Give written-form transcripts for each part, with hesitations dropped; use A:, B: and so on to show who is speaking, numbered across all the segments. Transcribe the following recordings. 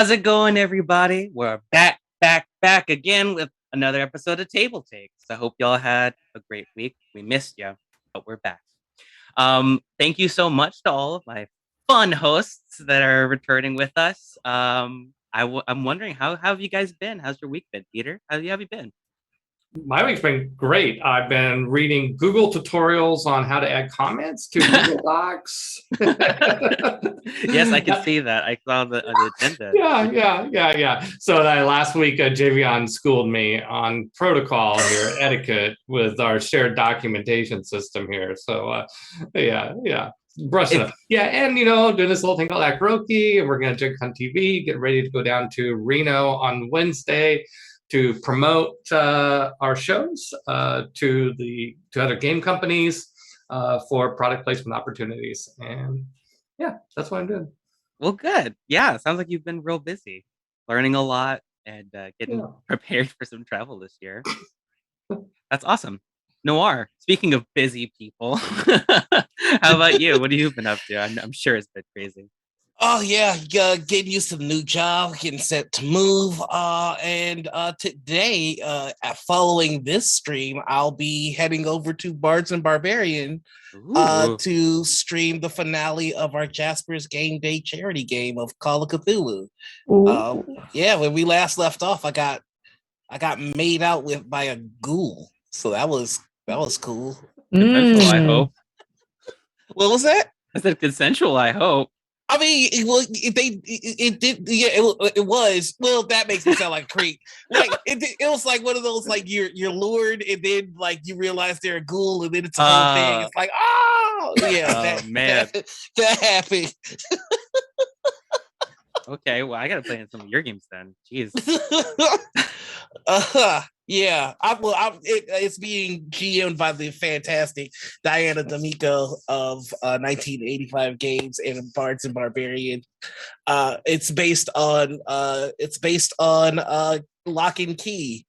A: How's it going, everybody? We're back again with another episode of TableTakes. I hope y'all had a great week. We missed you, but we're back. Thank you so much to all of my fun hosts that are returning with us. I'm wondering how have you guys been? How's your week been, Peter? How have you been?
B: My week's been great. I've been reading Google tutorials on how to add comments to Google Docs.
A: Yes, I can see that. I saw the agenda.
B: Yeah. So last week, Javion schooled me on protocol here, etiquette, with our shared documentation system here. So, brushing up. Yeah, and doing this little thing called Akroki, and we're going to Jig Hunt TV, get ready to go down to Reno on Wednesday to promote our shows to other game companies for product placement opportunities. And yeah, that's what I'm doing.
A: Well, good. Yeah, sounds like you've been real busy, learning a lot and getting prepared for some travel this year. That's awesome. Noir, speaking of busy people, how about you? What have you been up to? I'm sure it's been crazy.
C: Oh yeah, getting used to the new job, getting set to move. And today, following this stream, I'll be heading over to Bards and Barbarian to stream the finale of our Jasper's Game Day charity game of Call of Cthulhu. When we last left off, I got made out with by a ghoul, so that was cool.
A: Consensual, I hope.
C: What was that?
A: I said consensual, I hope.
C: I mean, it did. Yeah, it was. Well, that makes me sound like a creep. Like it was like one of those like you're lured, and then like you realize they're a ghoul, and then it's a whole thing. It's like, oh yeah, that happened.
A: Okay, well, I gotta play in some of your games then. Jeez.
C: Yeah, it's being GM'd by the fantastic Diana D'Amico of 1985 Games and Bards and Barbarian. It's based on Lock and Key.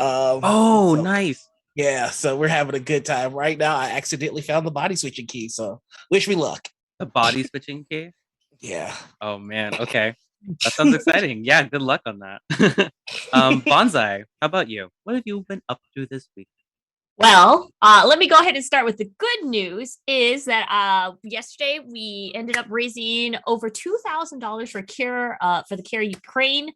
A: Nice.
C: Yeah, so we're having a good time right now. I accidentally found the body switching key, so wish me luck.
A: The body switching key?
C: Yeah.
A: Oh man. Okay. That sounds exciting. Yeah, good luck on that. Banzai, how about you? What have you been up to this week?
D: Well, let me go ahead and start with the good news is that yesterday we ended up raising over $2,000 for the Cure Ukraine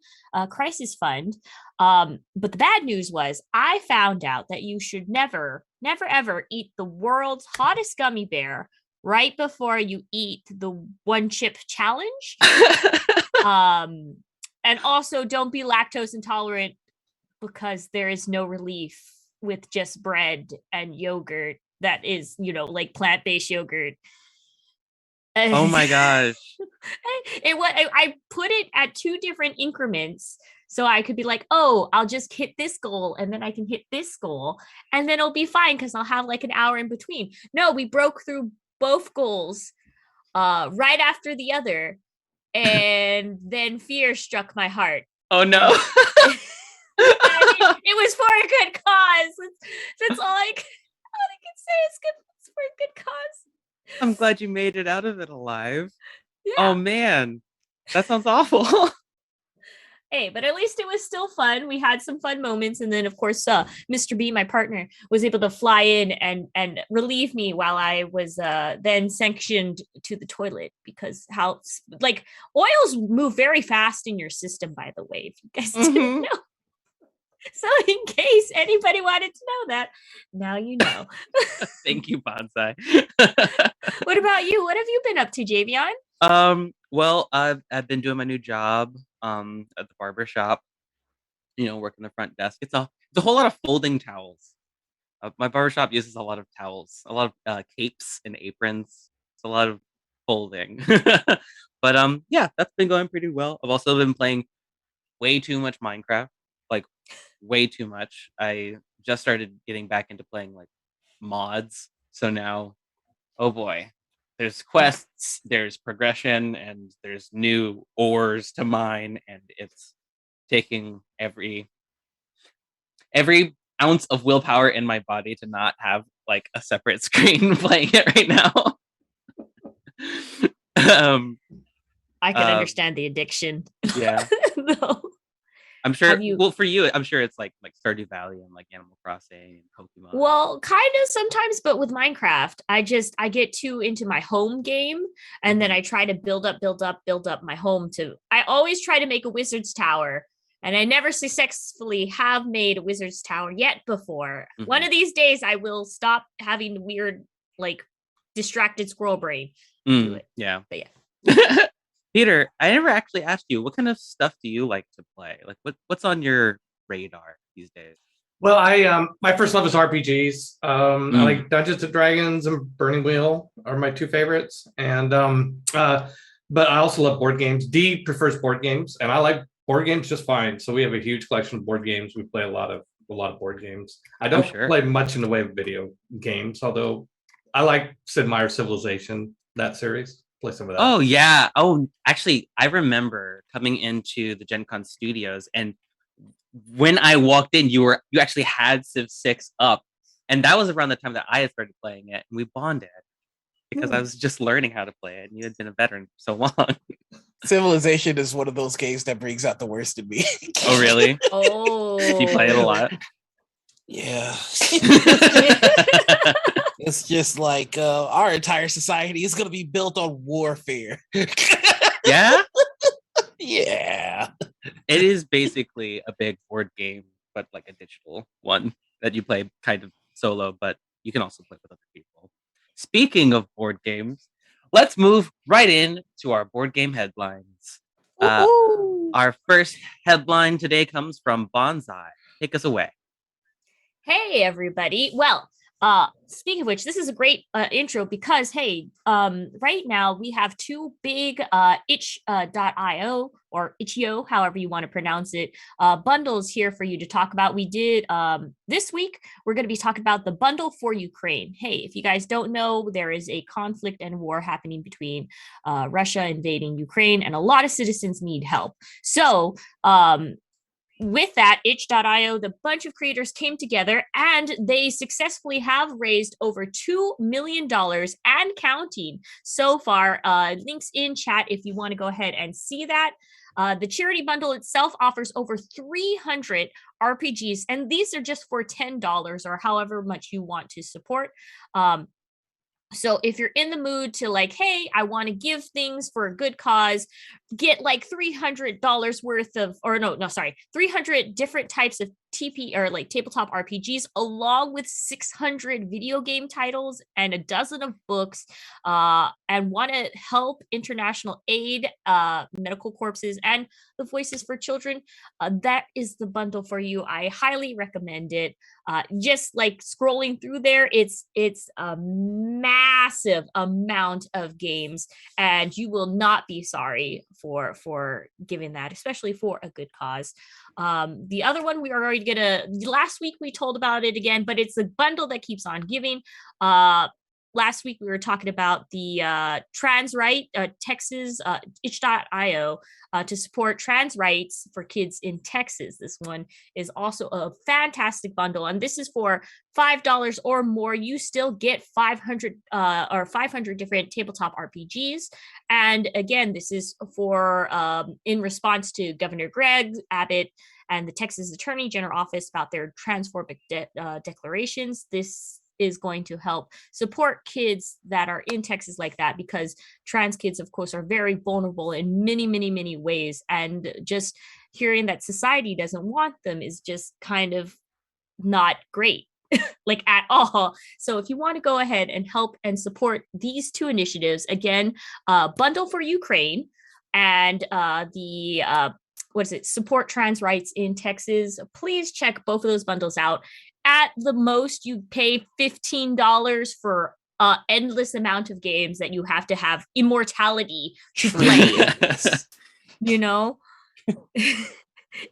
D: Crisis Fund. But the bad news was I found out that you should never ever eat the world's hottest gummy bear right before you eat the one chip challenge. And also don't be lactose intolerant because there is no relief with just bread and yogurt that is, like plant-based yogurt.
A: Oh my gosh.
D: I put it at 2 different increments so I could be like, oh, I'll just hit this goal and then I can hit this goal and then it'll be fine because I'll have like an hour in between. No, we broke through both goals right after the other. And then fear struck my heart.
A: Oh no.
D: It was for a good cause. That's all I can say. It's for a good cause.
A: I'm glad you made it out of it alive.
D: Yeah.
A: Oh man. That sounds awful.
D: Hey, but at least it was still fun. We had some fun moments. And then, of course, Mr. B, my partner, was able to fly in and relieve me while I was then sanctioned to the toilet because oils move very fast in your system, by the way, if you guys didn't know. So in case anybody wanted to know that, now you know.
A: Thank you, Banzai.
D: What about you? What have you been up to, Javion?
A: Well, I've been doing my new job at the barber shop, working the front desk. It's a whole lot of folding towels. My barbershop uses a lot of towels, a lot of capes and aprons. It's a lot of folding. But yeah, that's been going pretty well. I've also been playing way too much Minecraft, like way too much. I just started getting back into playing like mods. So now, oh boy, there's quests, there's progression, and there's new ores to mine, and it's taking every ounce of willpower in my body to not have like a separate screen playing it right now.
D: I can understand the addiction.
A: Yeah.
D: No.
A: I'm sure.
D: Have you-
A: Well, for you, I'm sure it's like Stardew Valley and like Animal Crossing and Pokemon.
D: Well, kind of sometimes, but with Minecraft, I get too into my home game, and then I try to build up my home to. I always try to make a wizard's tower, and I never successfully have made a wizard's tower yet before. One of these days, I will stop having weird, like, distracted squirrel brain. Do it.
A: Yeah.
D: But yeah.
A: Peter, I never actually asked you, what kind of stuff do you like to play? Like, what's on your radar these days?
B: Well, I my first love is RPGs. I like Dungeons and Dragons and Burning Wheel are my two favorites, and but I also love board games. Dee prefers board games, and I like board games just fine. So we have a huge collection of board games. We play a lot of board games. I don't play much in the way of video games, although I like Sid Meier's Civilization, that series. Play some of that.
A: Oh yeah. Oh, actually, I remember coming into the Gen Con studios, and when I walked in, you actually had Civ 6 up, and that was around the time that I had started playing it, and we bonded because I was just learning how to play it, and you had been a veteran for so long.
C: Civilization is one of those games that brings out the worst in me.
A: Oh really?
D: Oh,
A: You play it a lot?
C: Yeah. It's just like our entire society is going to be built on warfare.
A: Yeah?
C: Yeah.
A: It is basically a big board game, but like a digital one that you play kind of solo, but you can also play with other people. Speaking of board games, let's move right in to our board game headlines. Our first headline today comes from Banzai. Take us away.
D: Hey, everybody. Well, speaking of which, this is a great intro because, hey, right now we have two big itch.io or itch.io, however you want to pronounce it, bundles here for you to talk about. We did this week, we're going to be talking about the bundle for Ukraine. Hey, if you guys don't know, there is a conflict and war happening between Russia invading Ukraine, and a lot of citizens need help. So, with that, itch.io, the bunch of creators came together and they successfully have raised over $2 million and counting so far. Links in chat if you want to go ahead and see that. The charity bundle itself offers over 300 RPGs, and these are just for $10 or however much you want to support. So if you're in the mood to like, hey, I want to give things for a good cause, get like $300 worth of, or no, sorry, 300 different types of TP or like tabletop RPGs, along with 600 video game titles and a dozen of books, and want to help international aid, medical corpses, and the Voices for Children, that is the bundle for you. I highly recommend it. Just like scrolling through there, it's a massive amount of games, and you will not be sorry for giving that, especially for a good cause. The other one we are already last week we told about it again, but it's a bundle that keeps on giving. Last week we were talking about the trans right, Texas, itch.io, to support trans rights for kids in Texas. This one is also a fantastic bundle, and this is for $5 or more. You still get 500 different tabletop RPGs. And again, this is for in response to Governor Greg Abbott and the Texas Attorney General Office about their transphobic declarations. This is going to help support kids that are in Texas like that, because trans kids, of course, are very vulnerable in many, many, many ways. And just hearing that society doesn't want them is just kind of not great, like at all. So if you want to go ahead and help and support these two initiatives, again, Bundle for Ukraine and support trans rights in Texas, please check both of those bundles out. At the most, you pay $15 for an endless amount of games that you have to have immortality to play. You know?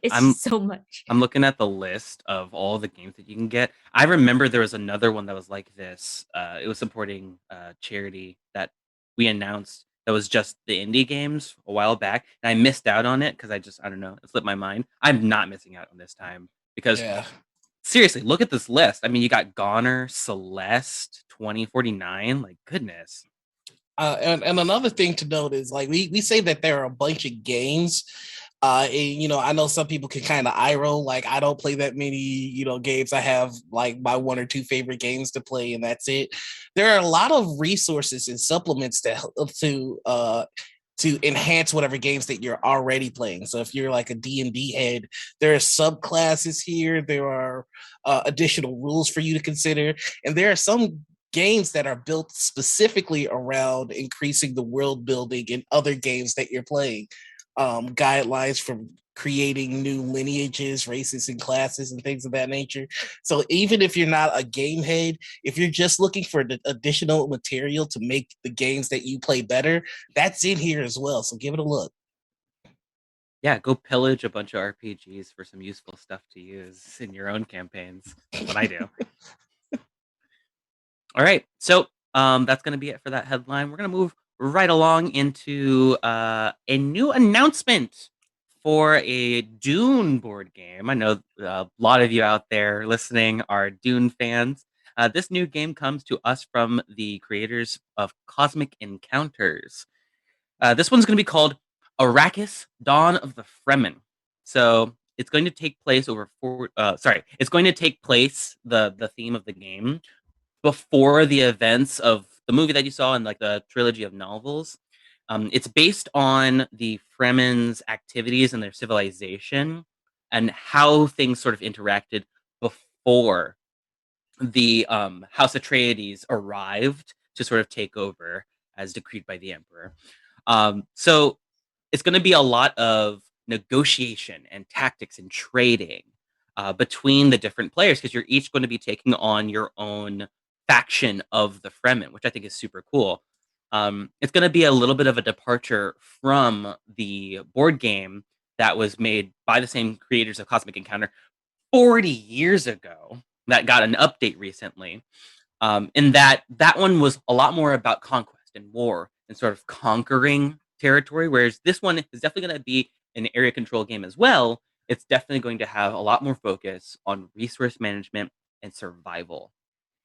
D: It's so much.
A: I'm looking at the list of all the games that you can get. I remember there was another one that was like this. It was supporting charity that we announced that was just the indie games a while back, and I missed out on it because I don't know, it slipped my mind. I'm not missing out on this time because seriously, look at this list. I mean, you got Goner, Celeste, 2049. Like, goodness.
C: And another thing to note is like we say that there are a bunch of games. And, I know some people can kind of eye roll. Like I don't play that many, games. I have like my one or two favorite games to play, and that's it. There are a lot of resources and supplements that help to enhance whatever games that you're already playing. So if you're like a D&D head, there are subclasses here. There are additional rules for you to consider, and there are some games that are built specifically around increasing the world building in other games that you're playing. Guidelines for creating new lineages, races, and classes, and things of that nature. So even if you're not a game head, if you're just looking for the additional material to make the games that you play better, that's in here as well. So give it a look.
A: Yeah, go pillage a bunch of RPGs for some useful stuff to use in your own campaigns. That's what I do. All right, so that's going to be it for that headline. We're going to move right along into a new announcement for a Dune board game. I know a lot of you out there listening are Dune fans. This new game comes to us from the creators of Cosmic Encounters. This one's going to be called Arrakis: Dawn of the Fremen. So it's going to take place it's going to take place, the theme of the game, before the events of the movie that you saw in like the trilogy of novels. It's based on the Fremen's activities and their civilization and how things sort of interacted before the House Atreides arrived to sort of take over as decreed by the Emperor. So it's going to be a lot of negotiation and tactics and trading between the different players, because you're each going to be taking on your own faction of the Fremen, which I think is super cool. It's going to be a little bit of a departure from the board game that was made by the same creators of Cosmic Encounter 40 years ago that got an update recently. In that one was a lot more about conquest and war and sort of conquering territory, whereas this one is definitely going to be an area control game as well. It's definitely going to have a lot more focus on resource management and survival.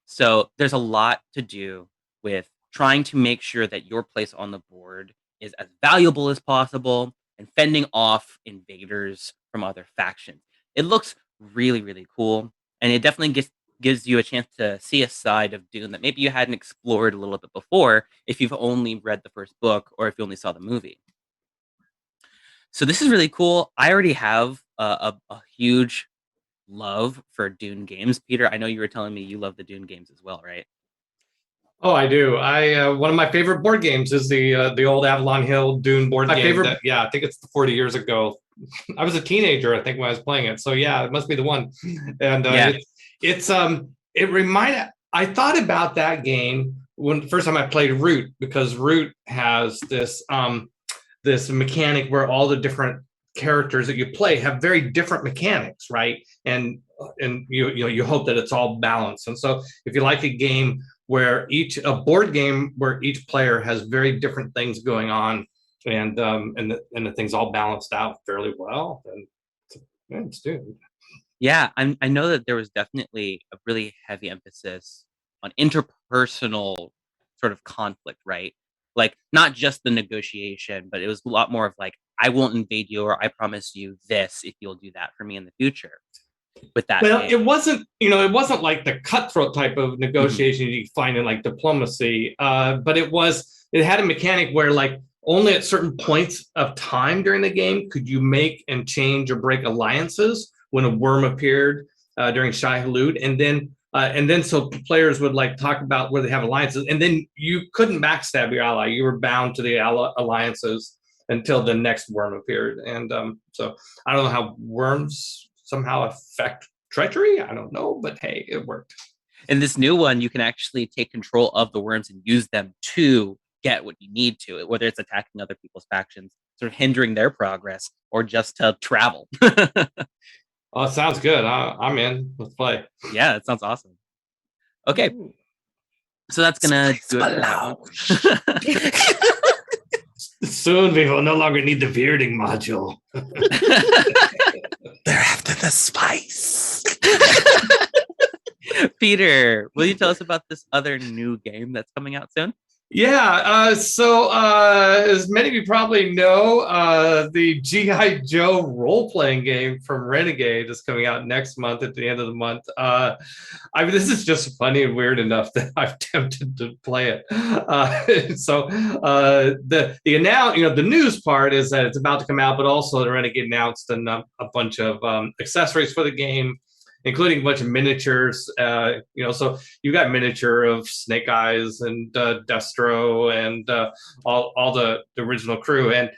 A: So there's a lot to do with trying to make sure that your place on the board is as valuable as possible and fending off invaders from other factions. It looks really, really cool, and it definitely gives you a chance to see a side of Dune that maybe you hadn't explored a little bit before if you've only read the first book or if you only saw the movie. So this is really cool. I already have a huge love for Dune games. Peter, I know you were telling me you love the Dune games as well, right?
B: Oh, I do. I one of my favorite board games is the old Avalon Hill Dune board game. I think it's 40 years ago. I was a teenager, I think, when I was playing it. So yeah, it must be the one. And it reminded. I thought about that game when the first time I played Root, because Root has this this mechanic where all the different characters that you play have very different mechanics, right? And you hope that it's all balanced. And so if you like a game where a board game where each player has very different things going on, and the things all balanced out fairly well, and it's Dune.
A: Yeah, I know that there was definitely a really heavy emphasis on interpersonal sort of conflict, right? Like not just the negotiation, but it was a lot more of like, I won't invade you, or I promise you this if you'll do that for me in the future. With that,
B: well, it wasn't like the cutthroat type of negotiation you find in like diplomacy, but it had a mechanic where like only at certain points of time during the game could you make and change or break alliances. When a worm appeared during Shai Hulud, and then so players would like talk about where they have alliances, and then you couldn't backstab your ally. You were bound to the alliances until the next worm appeared. And so I don't know how worms somehow affect treachery. I don't know, but hey, it worked.
A: In this new one, you can actually take control of the worms and use them to get what you need to, whether it's attacking other people's factions, sort of hindering their progress, or just to travel.
B: Oh, sounds good. I'm in. Let's play.
A: Yeah, it sounds awesome. Okay. So that's going to do it.
B: Soon we will no longer need the bearding module.
C: They're after the spice.
A: Peter, will you tell us about this other new game that's coming out soon?
B: So as many of you probably know, the G.I. Joe role-playing game from Renegade is coming out next month at the end of the month. This is just funny and weird enough that I've tempted to play it. The news part is that it's about to come out, but also the Renegade announced a bunch of accessories for the game, including a bunch of miniatures. So you got miniature of Snake Eyes and Destro and all the original crew. And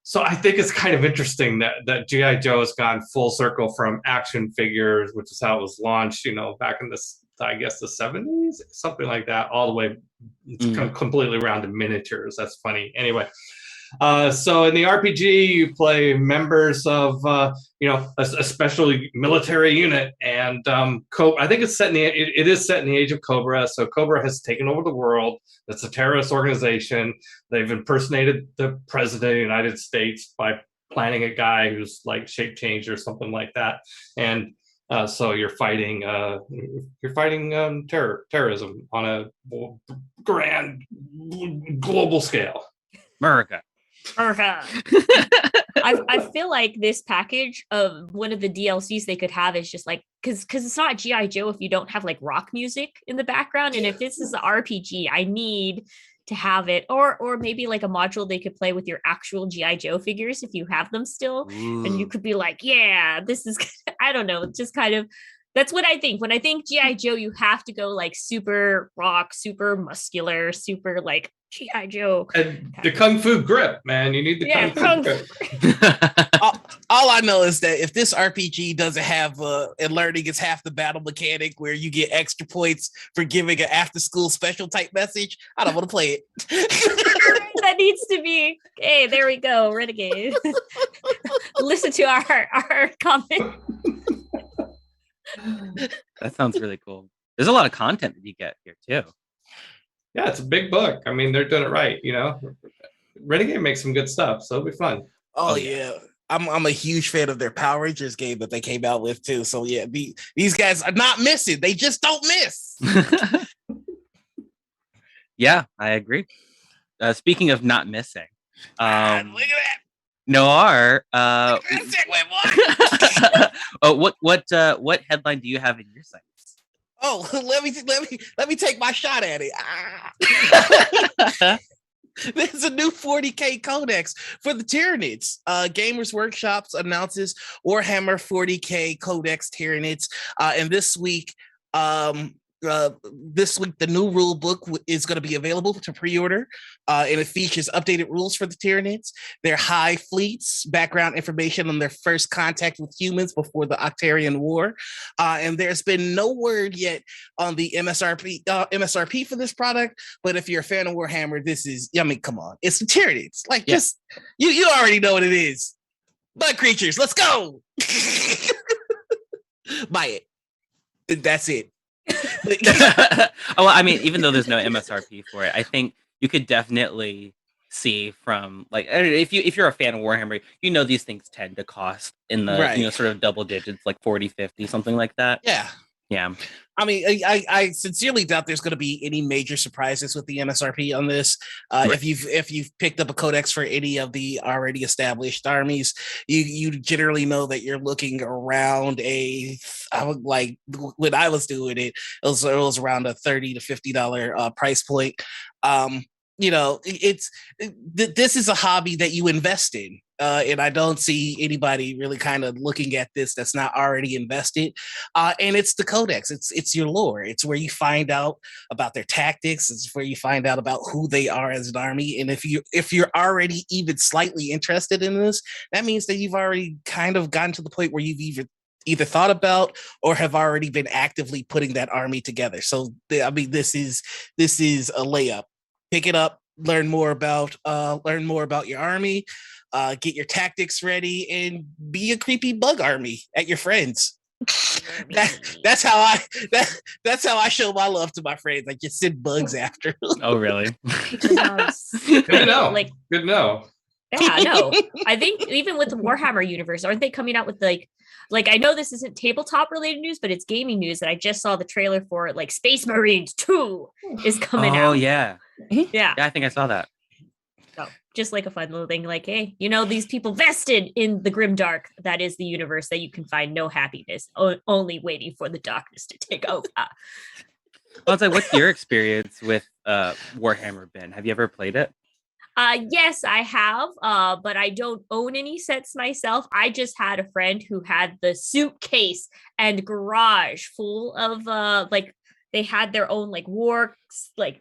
B: so I think it's kind of interesting that G.I. Joe has gone full circle from action figures, which is how it was launched, back in the 70s, something like that, all the way completely around to miniatures. That's funny. Anyway. So in the RPG, you play members of, a special military unit, and I think it's it is set in the age of Cobra. So Cobra has taken over the world. It's a terrorist organization. They've impersonated the president of the United States by planning a guy who's like shape changed or something like that. And so you're fighting terrorism on a grand global scale.
A: America.
D: I feel like this package of one of the DLCs they could have is just like, because it's not G.I. Joe if you don't have like rock music in the background, and if this is the RPG, I need to have it, or maybe like a module they could play with your actual G.I. Joe figures if you have them still. Ooh. And you could be like, yeah, this is I don't know, just kind of. That's what I think. When I think G.I. Joe, you have to go like super rock, super muscular, super like G.I. Joe.
B: And the Kung Fu grip, man. You need the Kung Fu grip.
C: all I know is that if this RPG doesn't have and learning is half the battle mechanic where you get extra points for giving an after school special type message, I don't want to play it.
D: That needs to be, hey, there we go, Renegade. Listen to our comment.
A: That sounds really cool. There's a lot of content that you get here too.
B: Yeah, it's a big book. I mean, they're doing it right, Renegade makes some good stuff, so it'll be fun.
C: Oh yeah. I'm a huge fan of their Power Rangers game that they came out with too. So yeah, these guys are not missing. They just don't miss.
A: Yeah, I agree. Speaking of not missing,
C: look at that.
A: Noir. What headline do you have in your sights?
C: Oh, let me take my shot at it. There's a new 40K Codex for the Tyranids. Gamers Workshops announces Warhammer 40K Codex Tyranids, and this week the new rule book is going to be available to pre-order, and it features updated rules for the Tyranids, their high fleets, background information on their first contact with humans before the Octarian War, and there's been no word yet on the MSRP for this product. But if you're a fan of Warhammer, this is, come on, it's the Tyranids. Like, just you already know what it is. Bug creatures, let's go. Buy it. That's it.
A: Well, I mean, even though there's no MSRP for it, I think you could definitely see from, like, if you're a fan of Warhammer, these things tend to cost in the sort of double digits, like 40, 50, something like that. Yeah.
C: I mean, I sincerely doubt there's going to be any major surprises with the MSRP on this. Right. If you've picked up a codex for any of the already established armies, you generally know that you're looking around when I was doing it, it was around a $30 to $50 price point. This is a hobby that you invest in. And I don't see anybody really kind of looking at this that's not already invested. And it's the Codex. It's your lore. It's where you find out about their tactics. It's where you find out about who they are as an army. And if you're already even slightly interested in this, that means that you've already kind of gotten to the point where you've either thought about or have already been actively putting that army together. So this is a layup. Pick it up. Learn more about your army. Get your tactics ready and be a creepy bug army at your friends. That's how I show my love to my friends. I just send bugs after.
A: Oh, really?
B: Good to know. Good to know.
D: Yeah, no. I think even with the Warhammer universe, aren't they coming out with like I know this isn't tabletop related news, but it's gaming news that I just saw the trailer for, like, Space Marines 2 is coming out.
A: Oh, yeah.
D: Yeah.
A: Yeah, I think I saw that.
D: So just like a fun little thing, like, hey, you know, these people vested in the grimdark that is the universe that you can find no happiness, only waiting for the darkness to take over.
A: Banzai, what's your experience with Warhammer been? Have you ever played it?
D: Yes, I have, but I don't own any sets myself. I just had a friend who had the suitcase and garage full of like they had their own like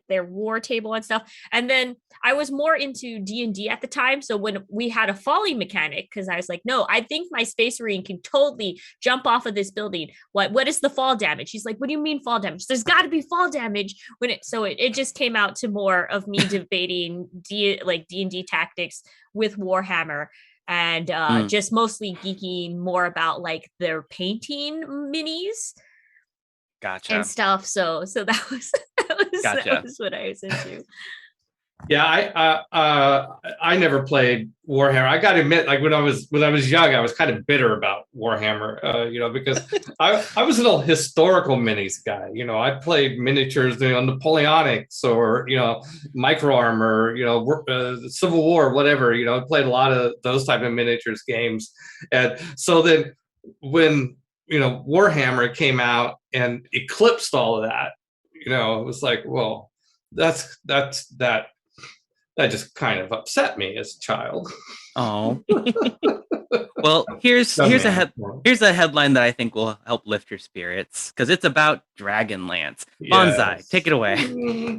D: their war table and stuff. And then I was more into D&D at the time, so when we had a falling mechanic, because I was like, no, I think my space marine can totally jump off of this building. What is the fall damage? She's like, what do you mean fall damage? There's got to be fall damage. It just came out to more of me debating D&D tactics with Warhammer, and just mostly geeking more about like their painting minis
A: Gotcha.
D: and stuff. So that was
A: Gotcha.
D: that was what I was into.
B: Yeah, I never played Warhammer. I got to admit, like when I was young, I was kind of bitter about Warhammer, because I was an old historical minis guy. I played miniatures, Napoleonics or Micro Armor, Civil War, whatever. I played a lot of those type of miniatures games, and so then when Warhammer came out and eclipsed all of that, it was like, well, that just kind of upset me as a child.
A: Oh. Well, here's a headline that I think will help lift your spirits, because it's about Dragonlance. Banzai,
B: Yes.
A: take it away.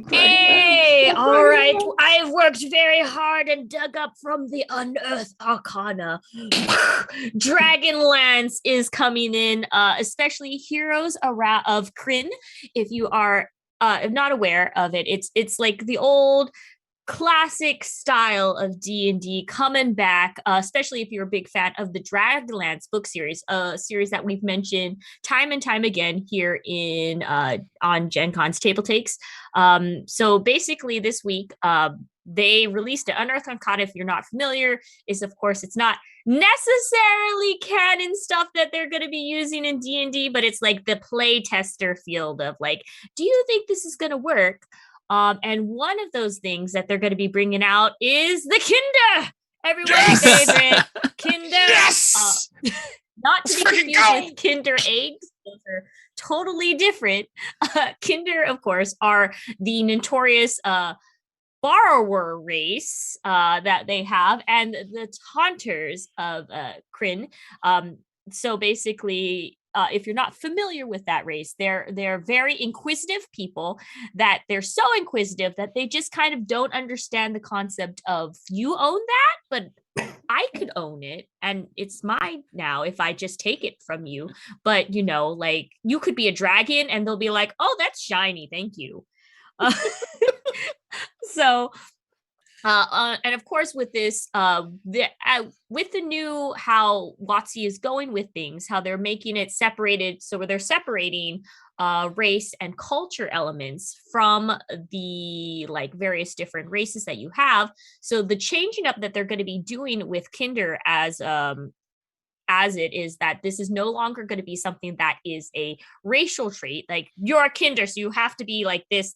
D: Hey, all right. I've worked very hard and dug up from the unearthed arcana. Dragonlance is coming in, especially Heroes of Krynn. If you are not aware of it, it's like the old classic style of D&D coming back, especially if you're a big fan of the Dragonlance book series, a series that we've mentioned time and time again here in on Gen Con's TableTakes. So basically this week they released an Unearthed Arcana. If you're not familiar, is of course it's not necessarily canon stuff that they're going to be using in D&D, but it's like the play tester field of like, do you think this is going to work? And one of those things that they're going to be bringing out is the Kinder, everyone's favorite Kinder.
C: Yes!
D: Not to be confused with Kinder eggs; those are totally different. Kinder, of course, are the notorious borrower race that they have, and the taunters of Krynn. So basically, if you're not familiar with that race, they're very inquisitive people, that they're so inquisitive that they just kind of don't understand the concept of you own that, but I could own it and it's mine now if I just take it from you. But like you could be a dragon and they'll be like, oh, that's shiny, thank you. So and of course, with this, with the new how WotC is going with things, how they're making it separated, so they're separating race and culture elements from the like various different races that you have. So the changing up that they're going to be doing with Kinder as it is that this is no longer going to be something that is a racial trait, like you're a Kinder, so you have to be like this.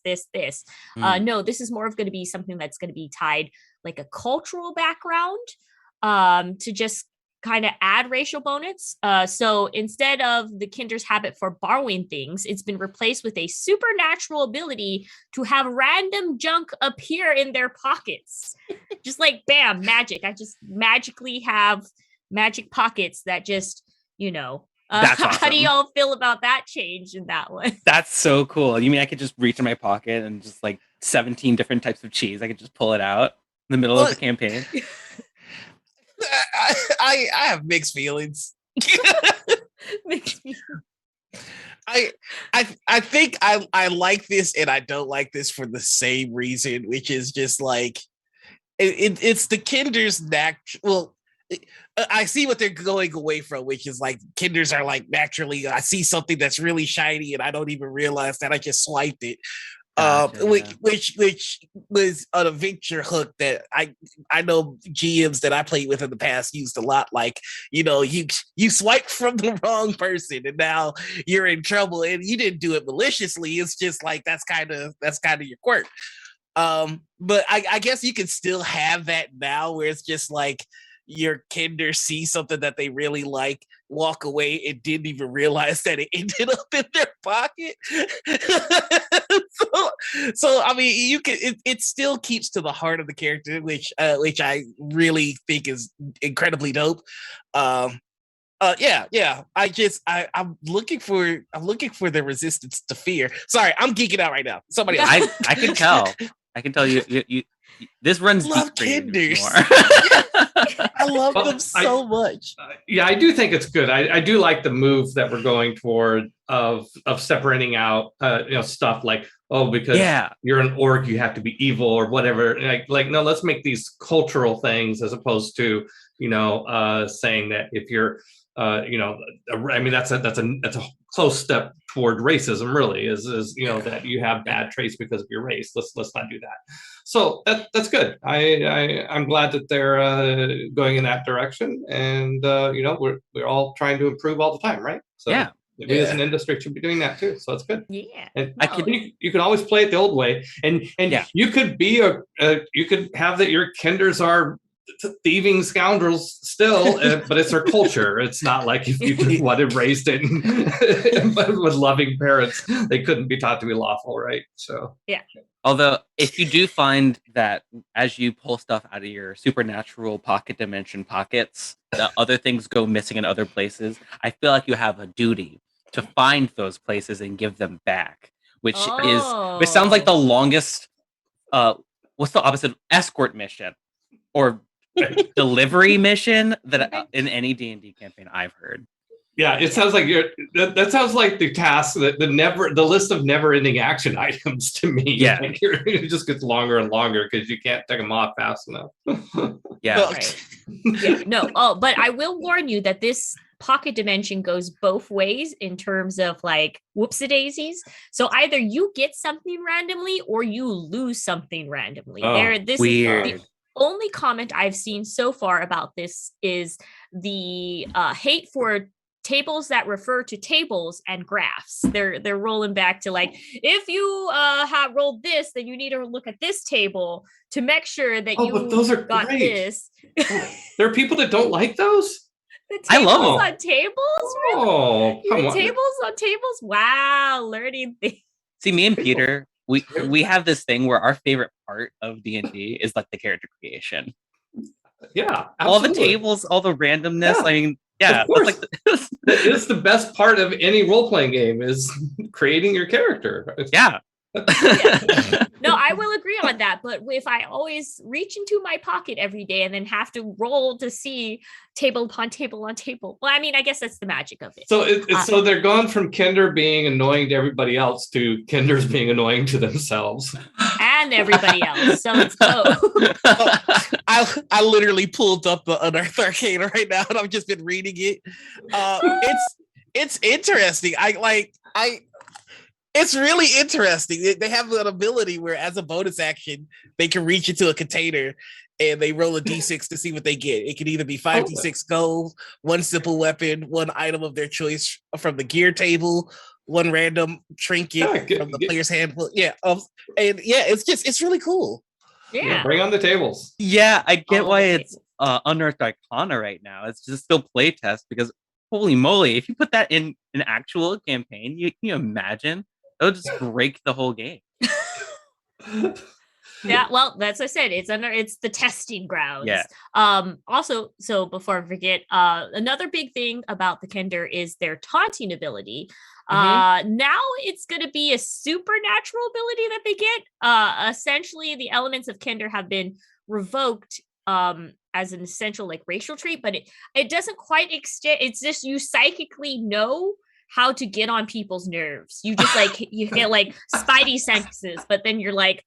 D: No, this is more of going to be something that's going to be tied like a cultural background to just kind of add racial bonus. So instead of the Kinder's habit for borrowing things, it's been replaced with a supernatural ability to have random junk appear in their pockets. Just like bam, magic. I just magically have magic pockets that just,
A: That's awesome.
D: How do y'all feel about that change in that one?
A: That's so cool. You mean I could just reach in my pocket and just like 17 different types of cheese, I could just pull it out in the middle of the campaign?
C: I have mixed feelings. I think I like this and I don't like this for the same reason, which is just like it's the Kinder's natural. I see what they're going away from, which is like Kinders are like naturally. I see something that's really shiny and I don't even realize that I just swiped it.
A: Gotcha,
C: which was an adventure hook that I know GMs that I played with in the past used a lot. Like, you swiped from the wrong person and now you're in trouble, and you didn't do it maliciously. It's just like that's kind of your quirk. But I guess you can still have that now, where it's just like your kinder see something that they really like, walk away, and didn't even realize that it ended up in their pocket. so I mean, you can. It still keeps to the heart of the character, which I really think is incredibly dope. Yeah. I'm looking for the resistance to fear. Sorry, I'm geeking out right now. Somebody else.
A: I can tell. I can tell you this runs
C: love
A: deep for you
C: kinders.
A: more.
C: I love them so much.
B: Yeah, I do think it's good. I do like the move that we're going toward of separating out stuff like, oh, because you're an orc, you have to be evil or whatever. Like no, let's make these cultural things as opposed to saying that if you're I mean that's a close step toward racism, really, is that you have bad traits because of your race. Let's not do that. So that's good. I'm glad that they're going in that direction, and we're all trying to improve all the time, right? So
A: yeah.
B: We as an industry should be doing that too. So that's good.
D: Yeah.
B: And you can always play it the old way, and you could be you could have that your kinders are thieving scoundrels still, but it's their culture. It's not like if you wanted raised it with loving parents, they couldn't be taught to be lawful, right? So
D: yeah.
A: Although if you do find that as you pull stuff out of your supernatural pocket dimension pockets, that other things go missing in other places, I feel like you have a duty to find those places and give them back, which sounds like the longest what's the opposite? Escort mission or delivery mission that in any D&D campaign I've heard.
B: Yeah, it sounds like that sounds like the task the list of never-ending action items to me.
A: Yeah,
B: like it just gets longer and longer because you can't take them off fast enough.
A: Yeah.
D: Right. Yeah. No. Oh, but I will warn you that this pocket dimension goes both ways in terms of like whoopsie-daisies. So either you get something randomly or you lose something randomly.
A: Weird.
D: The only comment I've seen so far about this is the hate for tables that refer to tables and graphs. They're rolling back to like, if you have rolled this, then you need to look at this table to make sure that
B: but those are
D: got
B: great.
D: this.
B: There are people that don't like those?
D: The tables
A: I love them.
D: on tables? Really?
B: Oh, come on.
D: Tables on tables? Wow, learning things.
A: See, me and Peter, we have this thing where our favorite part of D&D is like the character creation.
B: Yeah, absolutely.
A: All the tables, all the randomness.
B: Yeah.
A: I mean, yeah,
B: of course. It's the best part of any role-playing game is creating your character.
A: Yeah.
D: No, I will agree on that. But if I always reach into my pocket every day and then have to roll to see table upon table on table, well, I mean, I guess that's the magic of it.
B: So so they're gone from Kinder being annoying to everybody else to Kinders being annoying to themselves
D: and everybody else. So let's go.
C: I literally pulled up the Unearthed Arcane right now, and I've just been reading it. It's interesting. It's really interesting. They have an ability where, as a bonus action, they can reach into a container and they roll a d6 to see what they get. It can either be 5d6 gold, one simple weapon, one item of their choice from the gear table, one random trinket from the player's handbook. It's really cool.
D: Yeah,
B: bring on the tables.
A: Yeah, I get why it's Unearthed Arcana right now. It's just still playtest because holy moly, if you put that in an actual campaign, can you imagine? It would just break the whole game.
D: Yeah, well, that's what I said. It's the testing grounds.
A: Yeah.
D: Also, so before I forget, another big thing about the Kinder is their taunting ability. Now it's going to be a supernatural ability that they get. Essentially, the elements of Kinder have been revoked as an essential like racial trait, but it doesn't quite extend. It's just you psychically know how to get on people's nerves. You just like you get like spidey senses, but then you're like,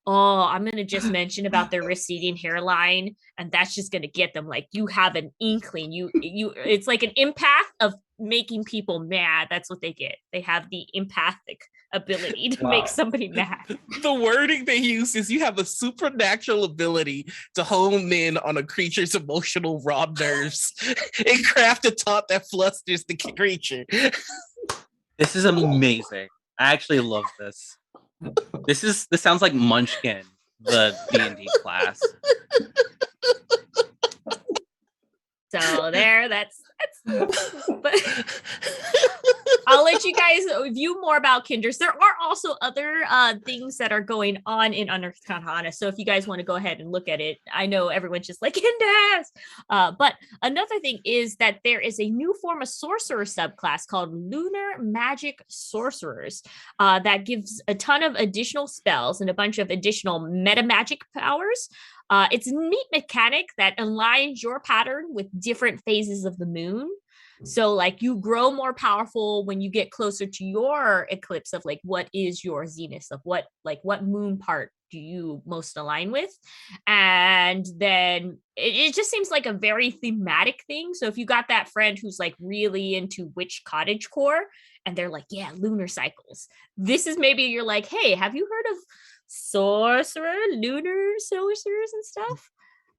D: oh, I'm gonna just mention about their receding hairline, and that's just gonna get them. Like you have an inkling. You it's like an empath of making people mad. That's what they get. They have the empathic ability to make somebody mad.
C: The wording they use is you have a supernatural ability to hone in on a creature's emotional raw nerves and craft a taunt that flusters the creature.
A: This is amazing. I actually love this. This sounds like Munchkin the D&D class.
D: So that's but I'll let you guys view more about Kinders. There are also other things that are going on in Unearthed Kahana. So if you guys want to go ahead and look at it, I know everyone's just like Kinders. But another thing is that there is a new form of sorcerer subclass called Lunar Magic Sorcerers that gives a ton of additional spells and a bunch of additional meta magic powers. It's a neat mechanic that aligns your pattern with different phases of the moon. So like you grow more powerful when you get closer to your eclipse of like what is your zenith of what moon part do you most align with. And then it just seems like a very thematic thing. So if you got that friend who's like really into witch cottage core and they're like, yeah, lunar cycles, this is maybe you're like, hey, have you heard of lunar sorcerers and stuff?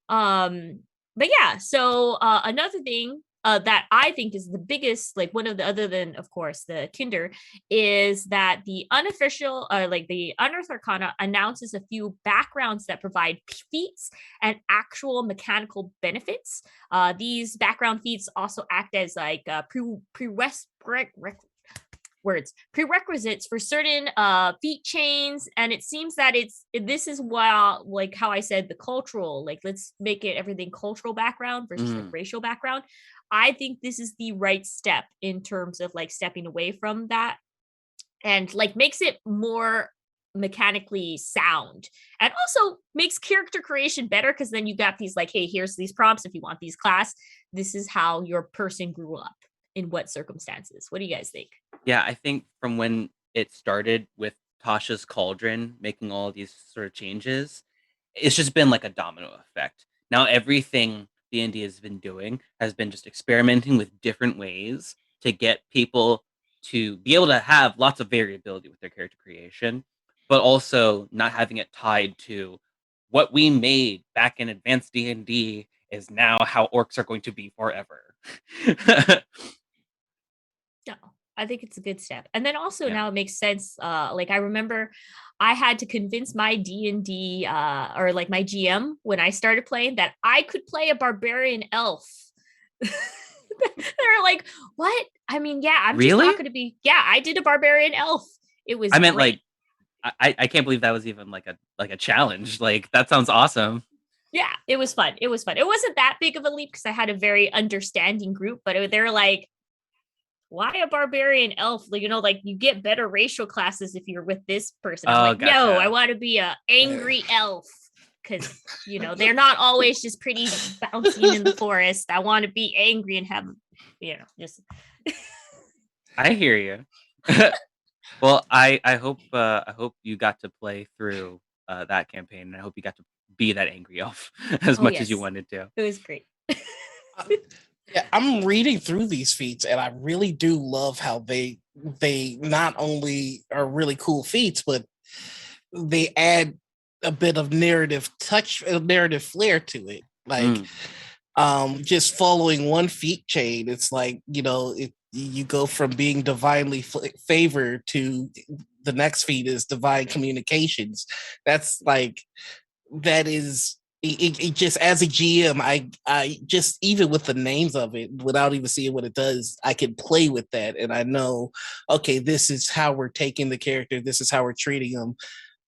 D: But yeah, so another thing that I think is the biggest, like one of the, other than of course the Kinder, is that the unofficial, like the Unearthed Arcana announces a few backgrounds that provide feats and actual mechanical benefits. These background feats also act as like prerequisites for certain feat chains, and it seems that this is like how I said, the cultural, like let's make it everything cultural background versus like racial background. I think this is the right step in terms of like stepping away from that and like makes it more mechanically sound and also makes character creation better, because then you got these like, hey, here's these prompts if you want these class, this is how your person grew up in what circumstances. What do you guys think?
A: Yeah, I think from when it started with Tasha's Cauldron making all these sort of changes, it's just been like a domino effect. Now everything D&D has been doing has been just experimenting with different ways to get people to be able to have lots of variability with their character creation, but also not having it tied to what we made back in advanced D&D is now how orcs are going to be forever.
D: No, I think it's a good step. And then also now it makes sense. Like I remember I had to convince my D&D or like my GM when I started playing that I could play a barbarian elf. They're like, what? I mean, yeah, I'm just not going to be. Yeah, I did a barbarian elf. It was.
A: I meant
D: great.
A: like, I can't believe that was even like a challenge. Like that sounds awesome.
D: Yeah, it was fun. It was fun. It wasn't that big of a leap because I had a very understanding group, but they're like, why a barbarian elf? Like, you know, like you get better racial classes if you're with this person. I'm like,
A: gotcha.
D: No, I want to be a angry elf because, you know, they're not always just pretty bouncing in the forest. I want to be angry and have, you know, just.
A: I hear you. Well, I hope you got to play through that campaign, and I hope you got to be that angry elf as much as you wanted to.
D: It was great.
C: Yeah, I'm reading through these feats, and I really do love how they not only are really cool feats, but they add a bit of narrative flair to it. Like, just following one feat chain, it's like, you know, you go from being divinely favored to the next feat is divine communications. That's like, that is. It just, as a GM, I just, even with the names of it, without even seeing what it does, I can play with that, and I know, okay, this is how we're taking the character, this is how we're treating them,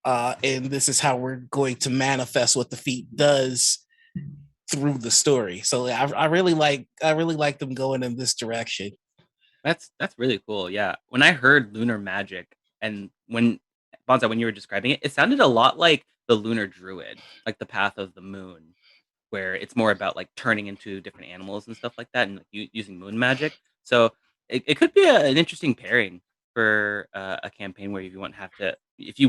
C: and this is how we're going to manifest what the feat does through the story. So I really like them going in this direction.
A: That's really cool. Yeah, when I heard lunar magic, and when Banzai, when you were describing it, it sounded a lot like the lunar druid, like the path of the moon, where it's more about like turning into different animals and stuff like that, and like, using moon magic. So it could be an interesting pairing for a campaign where if you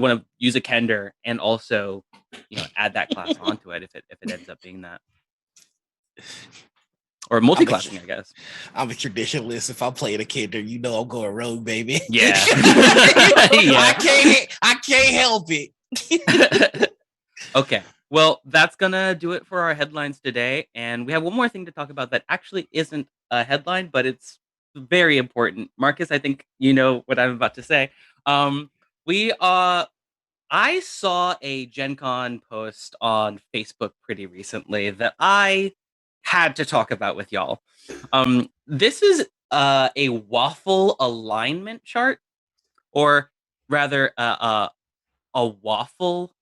A: want to use a Kender and also, you know, add that class onto it, if it ends up being that. Or multi-classing, I guess.
C: I'm a traditionalist. If I'm playing a Kender, you know I'm going rogue, baby.
A: Yeah.
C: I can't help it.
A: Okay. Well, that's gonna do it for our headlines today. And we have one more thing to talk about that actually isn't a headline, but it's very important. Marcus, I think you know what I'm about to say. We I saw a Gen Con post on Facebook pretty recently that I had to talk about with y'all. This is a waffle alignment chart, or rather, a waffle.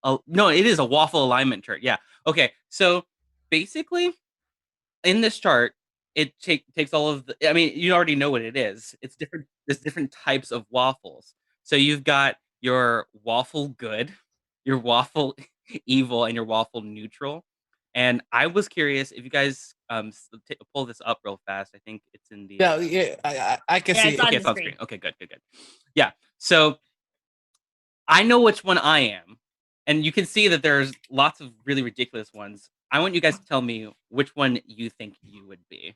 A: Oh no, it is a waffle alignment chart. Yeah. Okay. So basically, in this chart, it takes all of the. I mean, you already know what it is. It's different. There's different types of waffles. So you've got your waffle good, your waffle evil, and your waffle neutral. And I was curious if you guys pull this up real fast. I think it's in the.
C: Yeah, I can
D: Yeah,
C: see
D: it's
C: it.
D: on
A: Okay,
D: the
A: it's on
D: screen.
A: screen. Okay, good, good, good. Yeah. So I know which one I am, and you can see that there's lots of really ridiculous ones. I want you guys to tell me which one you think you would be.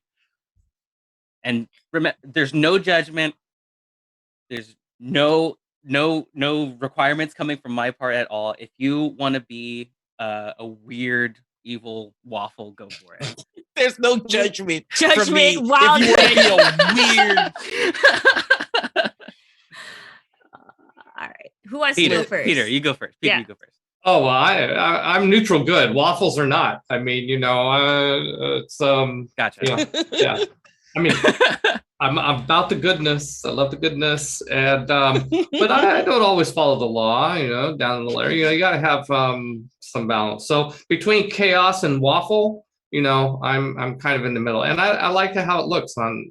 A: And remember, there's no judgment. There's no requirements coming from my part at all. If you want to be a weird evil waffle, go for it.
C: There's no judgment, from me.
D: Judgment, wild
C: If you want to be a weird,
D: All right. Who wants to go
A: Peter,
D: first?
A: Peter, you go first. Peter,
D: Yeah.
A: you go first.
B: Oh, well, I'm neutral good. Waffles are not. I mean, it's
A: Gotcha.
B: yeah. I mean, I'm about the goodness. I love the goodness, and but I don't always follow the law. Down in the layer, you got to have some balance. So between chaos and waffle, I'm kind of in the middle, and I like how it looks on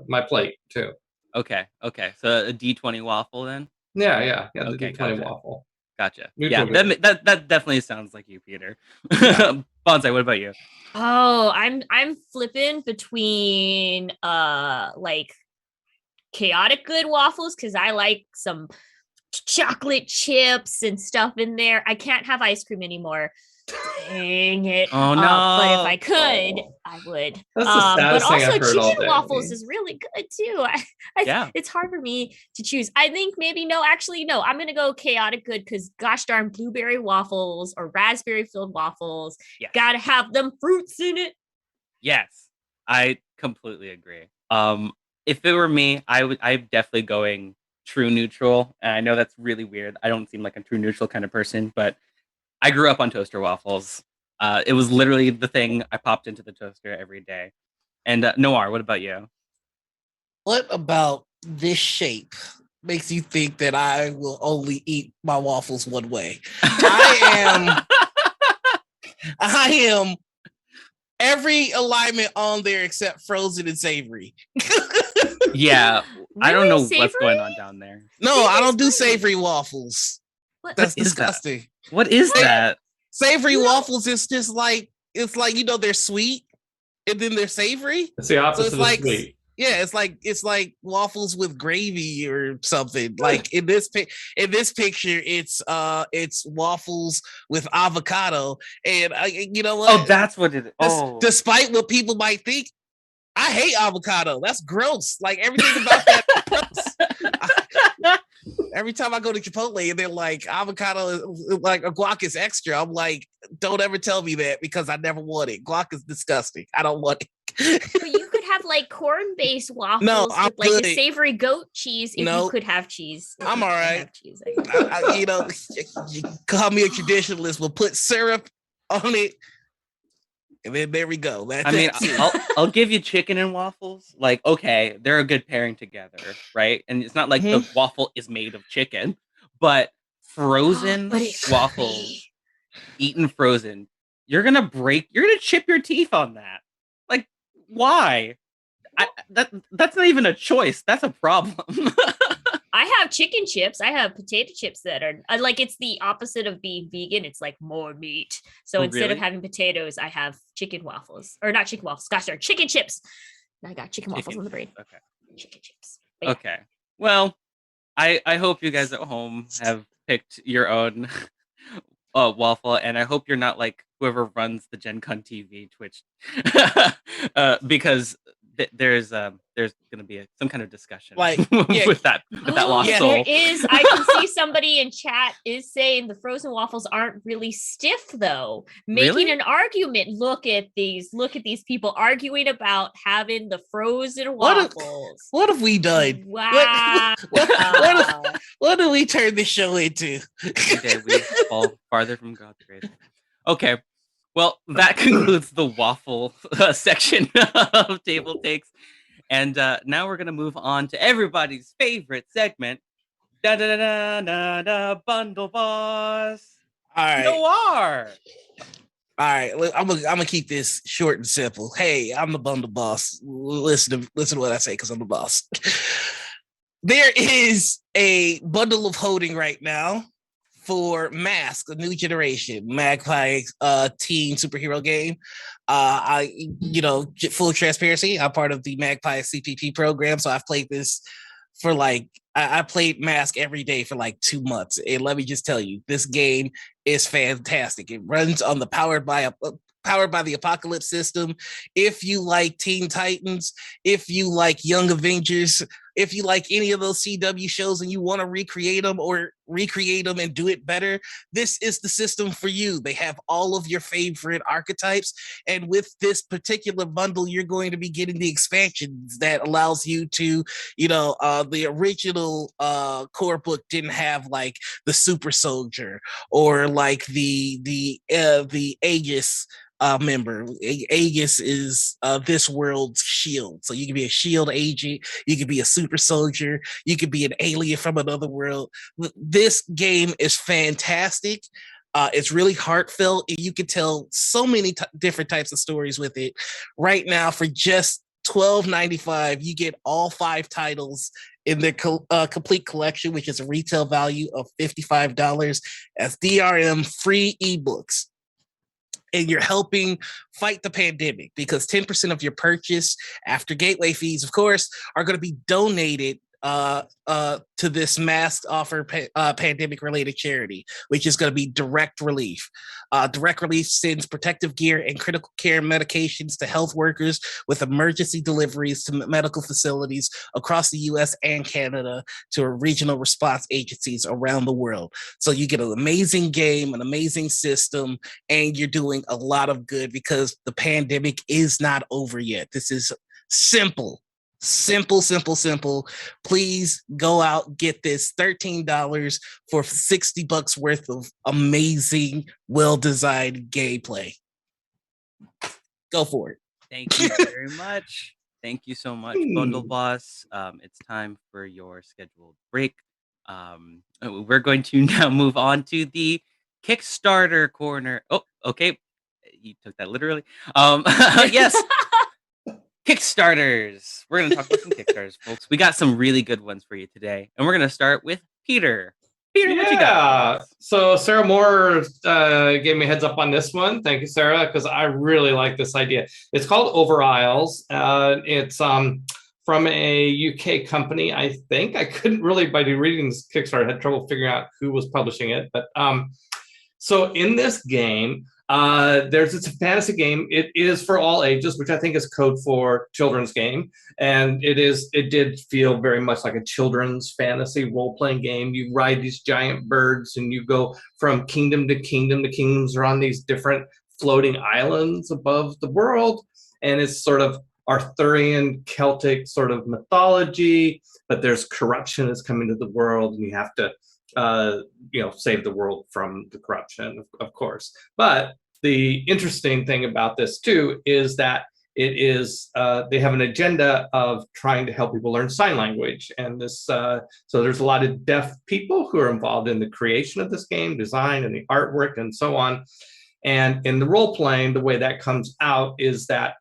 B: my plate too.
A: Okay. So a D20 waffle then.
B: Yeah. The
A: Okay,
B: D20
A: gotcha.
B: waffle.
A: Gotcha.
B: Neutral
A: Yeah,
B: good.
A: that definitely sounds like you, Peter.
B: Yeah.
A: Banzai, what about you?
D: Oh, I'm flipping between like chaotic good waffles because I like some chocolate chips and stuff in there. I can't have ice cream anymore. Dang it.
A: Oh,
D: But if
A: no.
D: I could, I would.
B: That's the
D: But
B: saddest thing
D: also
B: I've heard all
D: chicken
B: day.
D: waffles is really good too.
A: Yeah.
D: It's hard for me to choose. I think maybe no, actually no. I'm gonna go chaotic good because gosh darn blueberry waffles or raspberry filled waffles.
A: Yes.
D: Gotta have them fruits in it.
A: Yes, I completely agree. If it were me, I'm definitely going true neutral. And I know that's really weird. I don't seem like a true neutral kind of person, but I grew up on toaster waffles. It was literally the thing I popped into the toaster every day. And Noir, what about you?
C: what about this shape makes you think that I will only eat my waffles one way? I am every alignment on there except frozen and savory.
A: Yeah, I don't know
D: Really?
A: what's going
D: Savory?
A: on down there.
C: No, I don't do
D: Savory's
C: savory waffles.
D: What?
C: That's
A: is that?
C: disgusting.
A: What is that?
C: Savory waffles is just like they're sweet and then they're savory.
B: It's the opposite
C: it's
B: of
C: like-
B: sweet.
C: Yeah, it's like waffles with gravy or something. Like in this picture, it's waffles with avocado, and you know what?
A: Oh, that's what it is. Oh,
C: Despite what people might think, I hate avocado. That's gross. Like everything about that is gross. Every time I go to Chipotle and they're like avocado is like a guac is extra, I'm like, don't ever tell me that because I never want it. Guac is disgusting. I don't want it.
D: But you could have like corn-based waffles
C: I'm
D: with like
C: good.
D: the savory goat cheese if
C: No.
D: you could have cheese. If
C: I'm
D: you
C: all
D: could
C: right.
D: have cheese,
C: You call me a traditionalist. We'll put syrup on it, and then there we go.
A: I mean, I'll give you chicken and waffles. Like, okay, they're a good pairing together, right? And it's not like the waffle is made of chicken, but frozen
D: But it's
A: waffles, eaten frozen, you're gonna chip your teeth on that. Like, why? That's not even a choice. That's a problem.
D: I have chicken chips. I have potato chips that are like it's the opposite of being vegan. It's like more meat. So
A: Oh,
D: instead of
A: really?
D: having potatoes, I have chicken waffles or not chicken waffles. Gosh, darn, chicken chips. I got chicken waffles on the brain.
A: Okay.
D: Chicken chips. But yeah.
A: Okay. Well, I hope you guys at home have picked your own waffle, and I hope you're not like whoever runs the Gen Con TV Twitch, because there's going to be some kind of discussion
C: Like,
A: with that lost
C: Yeah.
A: soul.
D: There is. I can see somebody in chat is saying the frozen waffles aren't really stiff, though. Making
A: Really?
D: an argument. Look at these people arguing about having the frozen waffles.
C: What have we done?
D: Wow.
C: What do we turn this show into?
A: Okay, we fall farther from God's grace. Okay, well, that concludes the waffle section of Table Takes. And now we're going to move on to everybody's favorite segment. Da da da da da Bundle Boss.
C: All right.
A: Noir.
C: All right, I'm gonna keep this short and simple. Hey, I'm the bundle boss. Listen to what I say because I'm the boss. There is a bundle of holding right now for Mask, a new generation Magpie teen superhero game. Full transparency, I'm part of the Magpie CPP program, so I've played this for I played Mask every day for 2 months, and let me just tell you, this game is fantastic. It runs on the powered by the Apocalypse system. If you like Teen Titans, if you like Young Avengers, if you like any of those CW shows and you want to recreate them and do it better, this is the system for you. They have all of your favorite archetypes, and with this particular bundle, you're going to be getting the expansions that allows you to, the original core book didn't have the super soldier or the Aegis member. Aegis is this world's shield. So you can be a shield agent, you can be a super soldier, you could be an alien from another world. This game is fantastic. It's really heartfelt, and you can tell so many different types of stories with it. Right now, for just $12.95, you get all 5 titles in their complete collection, which is a retail value of $55 as DRM free ebooks. And you're helping fight the pandemic because 10% of your purchase after gateway fees, of course, are going to be donated to this Mask Offer pandemic-related charity, which is going to be Direct Relief. Direct Relief sends protective gear and critical care medications to health workers with emergency deliveries to medical facilities across the U.S. and Canada to regional response agencies around the world. So you get an amazing game, an amazing system, and you're doing a lot of good because the pandemic is not over yet. This is simple. Please go out, get this $13 for $60 worth of amazing, well-designed gameplay. Go for it.
A: Thank you very much. Thank you so much, Bundle Boss. It's time for your scheduled break. We're going to now move on to the Kickstarter corner. Oh, okay. You took that literally. Yes. Kickstarters. We're going to talk about some Kickstarters, folks. We got some really good ones for you today. And we're going to start with Peter. Peter, what you got?
B: So Sarah Moore gave me a heads up on this one. Thank you, Sarah, because I really like this idea. It's called Over Isles. It's from a UK company, I think. I couldn't really, by reading this Kickstarter, I had trouble figuring out who was publishing it. But so in this game, it's a fantasy game. It is for all ages, which I think is code for children's game. And it did feel very much like a children's fantasy role-playing game. You ride these giant birds and you go from kingdom to kingdom. The kingdoms are on these different floating islands above the world. And it's sort of Arthurian Celtic sort of mythology, but there's corruption that's coming to the world and you have to save the world from the corruption, of course. But the interesting thing about this too is that it is they have an agenda of trying to help people learn sign language, and this so there's a lot of deaf people who are involved in the creation of this game, design and the artwork and so on. And in the role playing, the way that comes out is that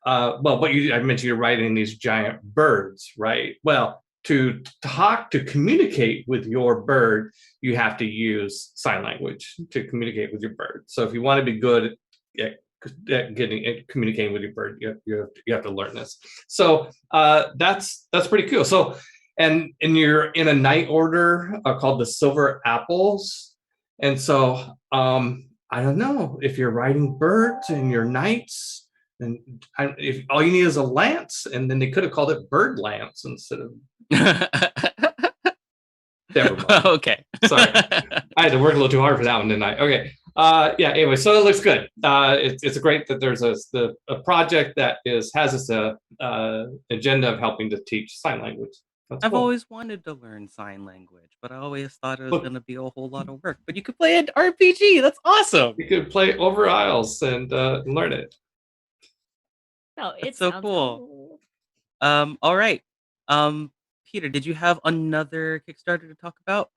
B: I mentioned you're riding these giant birds, right? Well, to talk, to communicate with your bird, you have to use sign language to communicate with your bird. So if you want to be good at communicating with your bird, you have to learn this. So that's pretty cool. So and you're in a night order called the Silver Apples, and so I don't know if you're riding birds in your knights. And if all you need is a lance, and then they could have called it Bird Lance instead of. Never mind.
A: Okay.
B: Sorry. I had to work a little too hard for that one, didn't I? Okay. Yeah. Anyway, so it looks good. It's great that there's a project that has this agenda of helping to teach sign language. That's
A: I've
B: cool.
A: always wanted to learn sign language, but I always thought it was going to be a whole lot of work. But you could play an RPG. That's awesome.
B: You could play over aisles and learn it.
D: No, it's
A: so cool. All right. Peter, did you have another Kickstarter to talk about?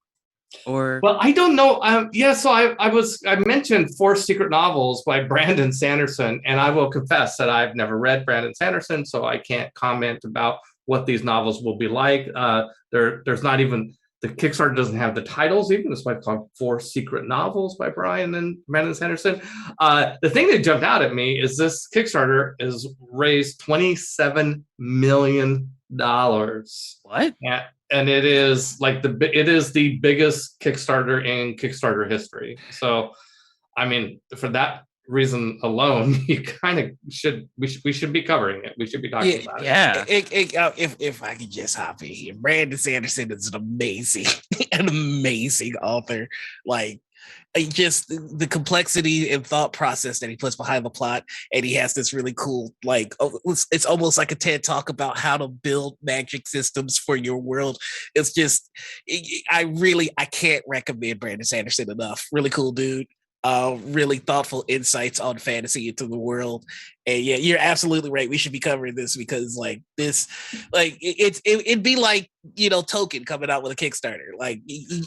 A: Or
B: well, I don't know. Yeah, so I mentioned 4 secret novels by Brandon Sanderson, and I will confess that I've never read Brandon Sanderson, so I can't comment about what these novels will be like. There's not even the Kickstarter doesn't have the titles even. It's like called 4 Secret Novels by Brandon Sanderson. The thing that jumped out at me is this Kickstarter has raised $27 million.
A: What?
B: And it is like it is the biggest Kickstarter in Kickstarter history. So, I mean, for that reason alone, you kind of we should be covering it. We should be talking about it.
A: Yeah.
C: If I could just hop in here, Brandon Sanderson is an amazing author. Like, just the complexity and thought process that he puts behind the plot, and he has this really cool, like, it's almost like a TED talk about how to build magic systems for your world. It's just, I can't recommend Brandon Sanderson enough. Really cool dude. Really thoughtful insights on fantasy into the world. And yeah, you're absolutely right. We should be covering this because like this, like it'd be like, you know, Token coming out with a Kickstarter. Like you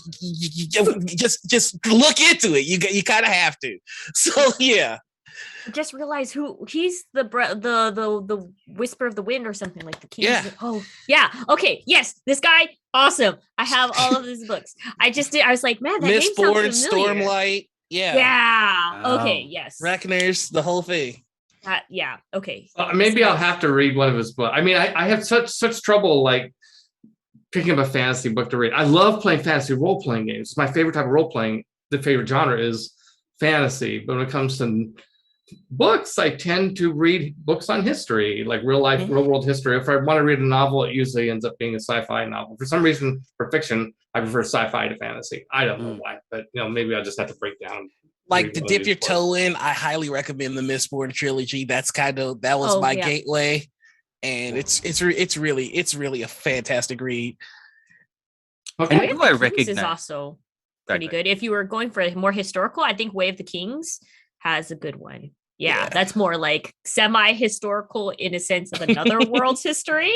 C: just look into it. You kind of have to. So yeah.
D: Just realize who he's the Whisper of the Wind or something like the king.
C: Yeah.
D: Oh yeah. Okay. Yes. This guy. Awesome. I have all of his books. I was like, man, that name
C: Mistborn,
D: sounds familiar.
C: Stormlight. Yeah.
D: Yeah.
A: Wow.
D: Okay. Yes.
C: Reckoners, the whole thing.
D: Yeah. Okay.
B: Maybe I'll have to read one of his books. I mean, I have such trouble like picking up a fantasy book to read. I love playing fantasy role-playing games. It's my favorite type of role-playing. The favorite genre is fantasy. But when it comes to books, I tend to read books on history, like real life, real world history. If I want to read a novel, it usually ends up being a sci-fi novel. For some reason, for fiction, I prefer sci-fi to fantasy. I don't know why, but you know, maybe I'll just have to break down.
C: Like to dip your toe in, I highly recommend the Mistborn trilogy. That was my gateway, and it's really a fantastic read.
A: Okay.
D: Way of the Kings is also pretty good. If you were going for more historical, I think Way of the Kings has a good one. Yeah, that's more like semi-historical in a sense of another world's history.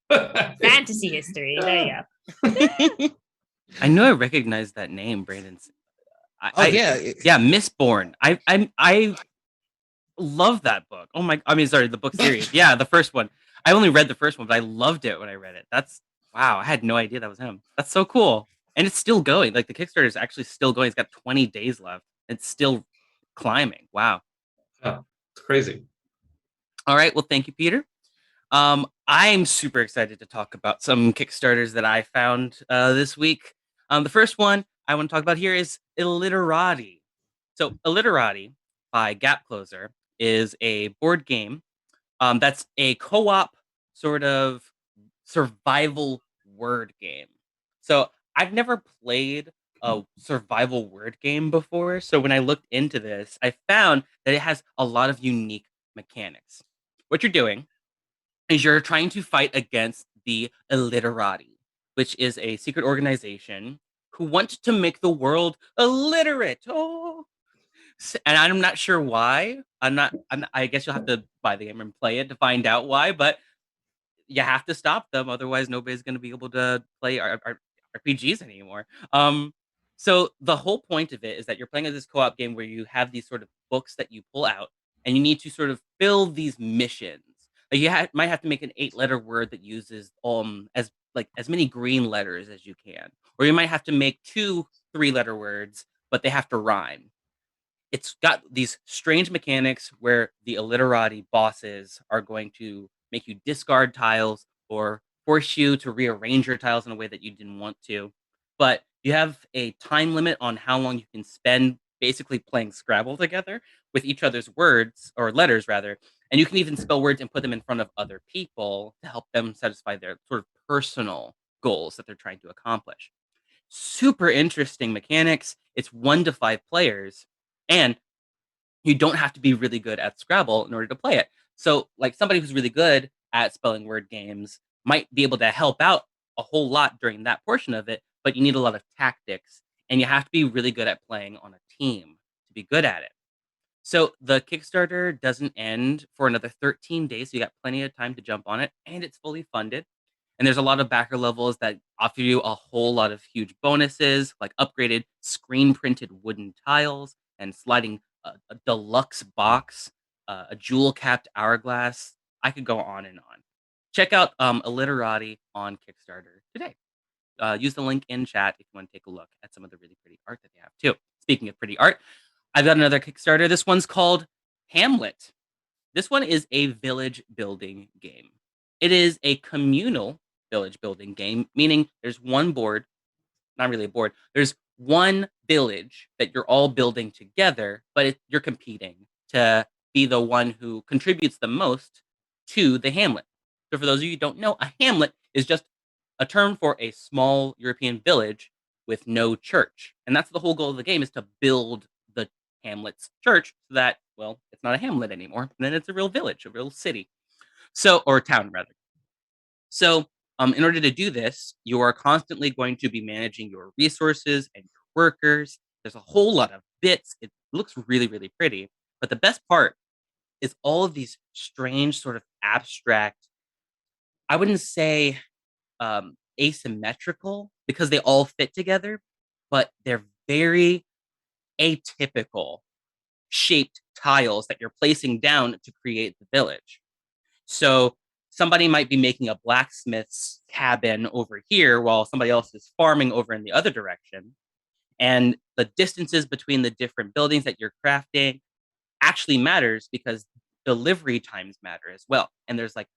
D: Fantasy history. There you go.
A: I know I recognize that name, Brandon. Yeah, Mistborn. I love that book. Oh my! I mean, sorry, the book series. Yeah, the first one. I only read the first one, but I loved it when I read it. That's wow! I had no idea that was him. That's so cool, and it's still going. Like the Kickstarter is actually still going. It's got 20 days left. It's still climbing. Wow.
B: Oh, it's crazy.
A: All right. Well, thank you, Peter. I'm super excited to talk about some Kickstarters that I found this week. The first one I want to talk about here is Illiterati. So Illiterati by Gap Closer is a board game that's a co-op sort of survival word game. So I've never played a survival word game before. So when I looked into this, I found that it has a lot of unique mechanics. What you're doing is you're trying to fight against the Illiterati, which is a secret organization who want to make the world illiterate. Oh, and I'm not sure why. I guess you'll have to buy the game and play it to find out why. But you have to stop them, otherwise nobody's going to be able to play RPGs anymore. So the whole point of it is that you're playing this co-op game where you have these sort of books that you pull out, and you need to sort of fill these missions. Like you might have to make an 8-letter word that uses as many green letters as you can, or you might have to make 2 3-letter words, but they have to rhyme. It's got these strange mechanics where the Illiterati bosses are going to make you discard tiles or force you to rearrange your tiles in a way that you didn't want to. But you have a time limit on how long you can spend basically playing Scrabble together with each other's words or letters rather. And you can even spell words and put them in front of other people to help them satisfy their sort of personal goals that they're trying to accomplish. Super interesting mechanics. It's 1 to 5 players, and you don't have to be really good at Scrabble in order to play it. So, like somebody who's really good at spelling word games might be able to help out a whole lot during that portion of it, but you need a lot of tactics, and you have to be really good at playing on a team to be good at it. So the Kickstarter doesn't end for another 13 days. So you got plenty of time to jump on it, and it's fully funded. And there's a lot of backer levels that offer you a whole lot of huge bonuses, like upgraded screen printed wooden tiles and sliding a deluxe box, a jewel capped hourglass. I could go on and on. Check out Illiterati on Kickstarter today. Use the link in chat if you want to take a look at some of the really pretty art that they have too. Speaking of pretty art, I've got another Kickstarter. This one's called Hamlet. This one is a village building game. It is a communal village building game, meaning there's one board, not really a board, there's one village that you're all building together, but you're competing to be the one who contributes the most to the hamlet. So for those of you who don't know, a hamlet is just a term for a small European village with no church. And that's the whole goal of the game, is to build the hamlet's church so that, well, it's not a hamlet anymore. And then it's a real village, a real city. So, or town rather. So, in order to do this, you are constantly going to be managing your resources and your workers. There's a whole lot of bits. It looks really, really pretty. But the best part is all of these strange, sort of abstract, I wouldn't say asymmetrical because they all fit together, but they're very atypical shaped tiles that you're placing down to create the village. So somebody might be making a blacksmith's cabin over here while somebody else is farming over in the other direction. And the distances between the different buildings that you're crafting actually matters because delivery times matter as well. And there's like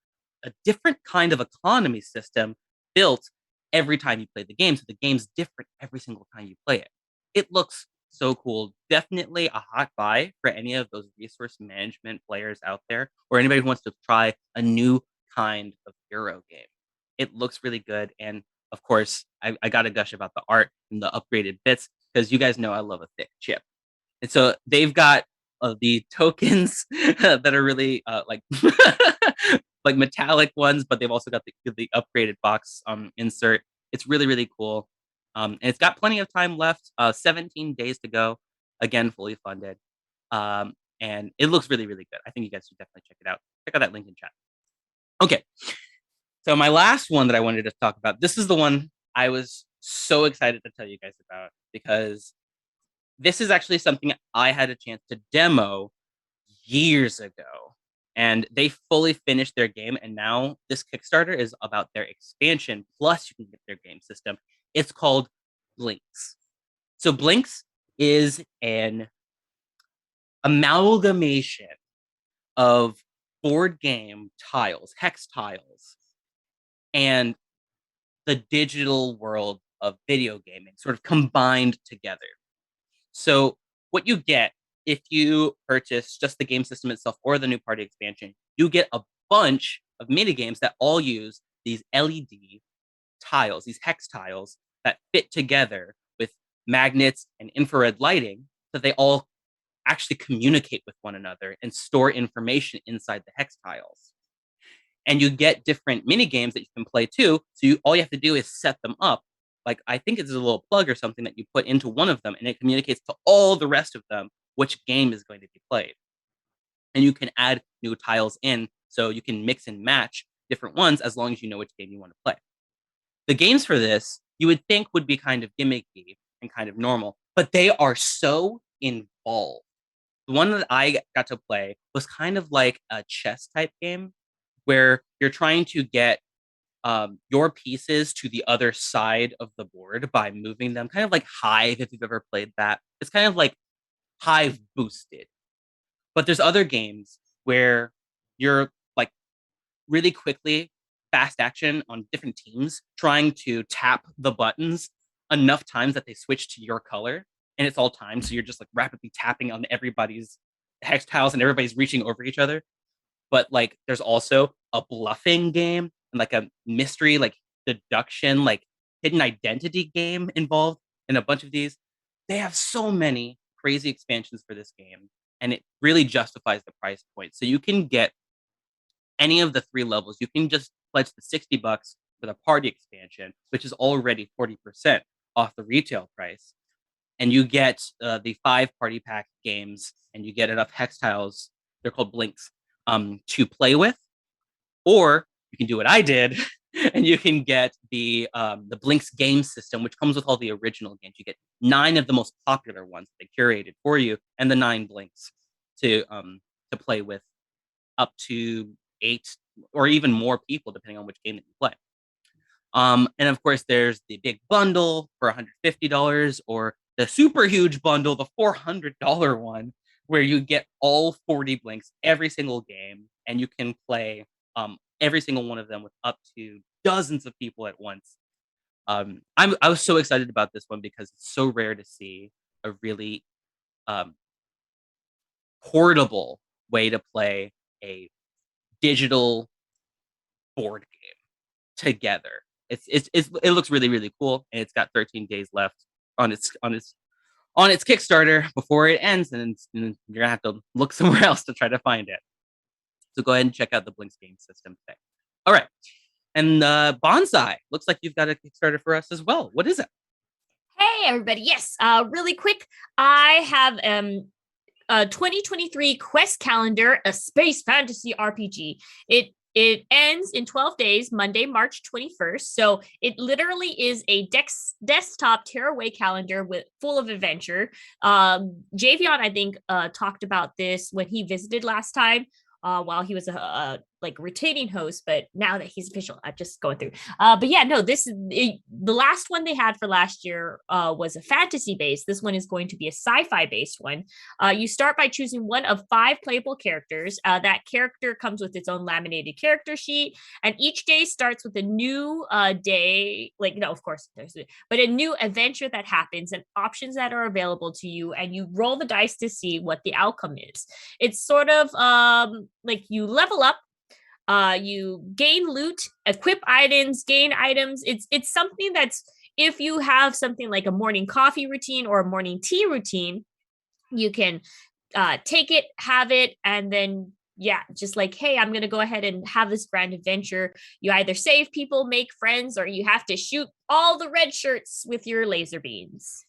A: a different kind of economy system built every time you play the game. So the game's different every single time you play it. It looks so cool. Definitely a hot buy for any of those resource management players out there, or anybody who wants to try a new kind of Euro game. It looks really good. And of course, I got to gush about the art and the upgraded bits because you guys know I love a thick chip. And so they've got the tokens that are really like like metallic ones, but they've also got the upgraded box insert. It's really, really cool. And it's got plenty of time left, 17 days to go. Again, fully funded. And it looks really, really good. I think you guys should definitely check it out. Check out that link in chat. Okay. So my last one that I wanted to talk about, this is the one I was so excited to tell you guys about because this is actually something I had a chance to demo years ago. And they fully finished their game. And now this Kickstarter is about their expansion. Plus, you can get their game system. It's called Blinks. So Blinks is an amalgamation of board game tiles, hex tiles, and the digital world of video gaming sort of combined together. So what you get if you purchase just the game system itself or the new party expansion, you get a bunch of mini games that all use these LED tiles, these hex tiles that fit together with magnets and infrared lighting so they all actually communicate with one another and store information inside the hex tiles. And you get different mini games that you can play too. So all you have to do is set them up. Like I think it's a little plug or something that you put into one of them and it communicates to all the rest of them which game is going to be played. And you can add new tiles in so you can mix and match different ones as long as you know which game you want to play. The games for this you would think would be kind of gimmicky and kind of normal, but they are so involved. The one that I got to play was kind of like a chess type game where you're trying to get your pieces to the other side of the board by moving them, kind of like Hive, if you've ever played that. It's kind of like Hive boosted. But there's other games where you're like really quickly, fast action on different teams, trying to tap the buttons enough times that they switch to your color. and it's all timed, so you're just like rapidly tapping on everybody's hex tiles and everybody's reaching over each other. But like there's also a bluffing game and like a mystery, like deduction, like hidden identity game involved in a bunch of these. They have so many crazy expansions for this game, and it really justifies the price point. So you can get any of the 3 levels. You can just pledge the $60 for the party expansion, which is already 40% off the retail price. And you get the 5 party pack games, and you get enough hex tiles. They're called blinks to play with. Or you can do what I did, and you can get the Blinks game system, which comes with all the original games. You get 9 of the most popular ones they curated for you, and the 9 Blinks to play with up to 8 or even more people, depending on which game that you play. And of course, there's the big bundle for $150, or the super huge bundle, the $400 one, where you get all 40 Blinks every single game, and you can play every single one of them with up to dozens of people at once. I was so excited about this one because it's so rare to see a really portable way to play a digital board game together. It looks really, really cool, and it's got 13 days left on its Kickstarter before it ends, and you're gonna have to look somewhere else to try to find it. So go ahead and check out the Blinks game system today. All right, and Banzai, looks like you've got a Kickstarter for us as well. What is it?
D: Hey everybody! Yes, really quick, I have a 2023 quest calendar, a space fantasy RPG. It ends in 12 days, Monday, March 21st. So it literally is a desktop tearaway calendar full of adventure. Javion, I think, talked about this when he visited last time. While he was a retaining host, but now that he's official, I'm just going through. But yeah, no, the last one they had for last year was a fantasy based. This one is going to be a sci-fi based one. You start by choosing one of 5 playable characters. That character comes with its own laminated character sheet, and each day starts with a new day. Of course, but a new adventure that happens and options that are available to you, and you roll the dice to see what the outcome is. It's sort of you level up, you gain loot, equip items, gain items. It's something that's, if you have something like a morning coffee routine or a morning tea routine, you can take it, have it, and then just like, hey, I'm gonna go ahead and have this grand adventure. You either save people, make friends, or you have to shoot all the red shirts with your laser beams.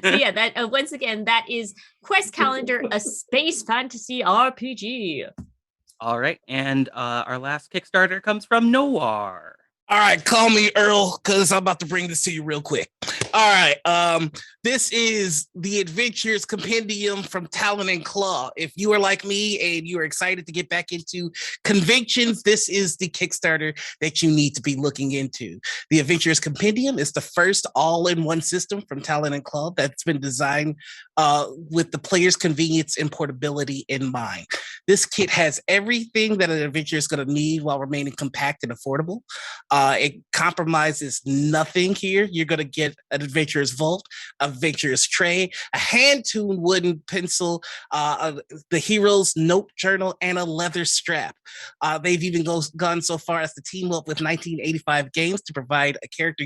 D: So yeah, that once again, that is Quest Calendar, a space fantasy RPG.
A: All right, and our last Kickstarter comes from Noir.
C: All right, call me Earl, because I'm about to bring this to you real quick. All right, this is the Adventurous Compendium from Talon and Claw. If you are like me and you are excited to get back into conventions, this is the Kickstarter that you need to be looking into. The Adventurous Compendium is the first all-in-one system from Talon and Claw that's been designed with the player's convenience and portability in mind. This kit has everything that an adventurer is going to need while remaining compact and affordable. It compromises nothing here. You're going to get an adventurer's vault, a adventurer's tray, a hand-tuned wooden pencil, the hero's note journal, and a leather strap. They've even gone so far as to team up with 1985 Games to provide a character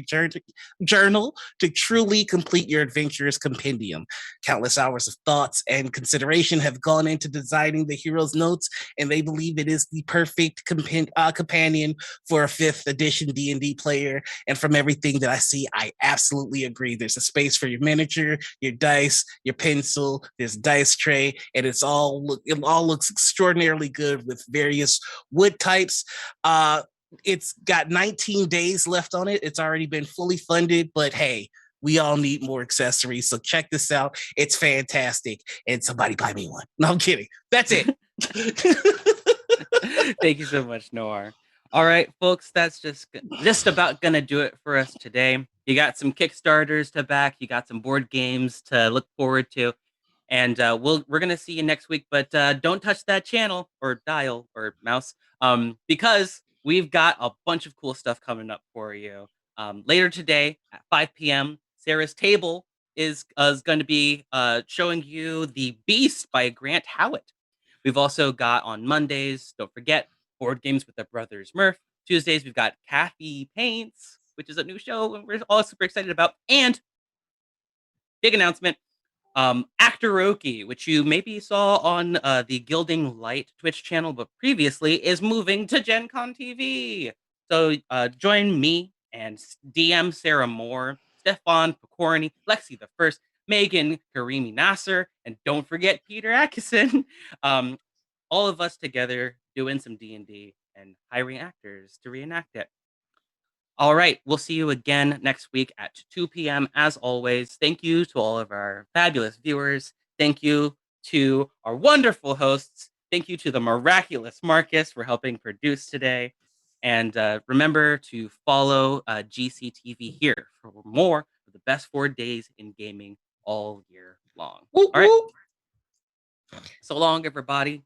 C: journal to truly complete your adventurer's compendium. Countless hours of thoughts and consideration have gone into designing the hero's notes, and they believe it is the perfect companion for a 5th edition D&D player. And from everything that I see, I absolutely agree. There's a space for your miniature, your dice, your pencil, there's a dice tray, and it all looks extraordinarily good with various wood types. It's got 19 days left on it. It's already been fully funded, but hey, we all need more accessories. So check this out. It's fantastic. And somebody buy me one. No, I'm kidding. That's it.
A: Thank you so much, Noir. All right, folks, that's just about gonna do it for us today. You got some Kickstarters to back, you got some board games to look forward to, and we're gonna see you next week. But don't touch that channel or dial or mouse, because we've got a bunch of cool stuff coming up for you. Later today at 5 p.m., Sarah's Table is going to be showing you The Beast by Grant Howitt. We've also got on Mondays, don't forget, Board Games with the Brothers Murph. Tuesdays, we've got Kathy Paints, which is a new show and we're all super excited about. And big announcement, Actoroki, which you maybe saw on the Gilding Light Twitch channel, but previously is moving to Gen Con TV. So join me and DM Sarah Moore, Stefan Pokorny, Lexi the First, Megan Karimi Nasser, and don't forget Peter Adkison. All of us together doing some D&D and hiring actors to reenact it. All right, we'll see you again next week at 2 p.m. As always, thank you to all of our fabulous viewers. Thank you to our wonderful hosts. Thank you to the miraculous Marcus for helping produce today. And remember to follow GCTV here for more of the best 4 days in gaming all year long. All right. So long, everybody.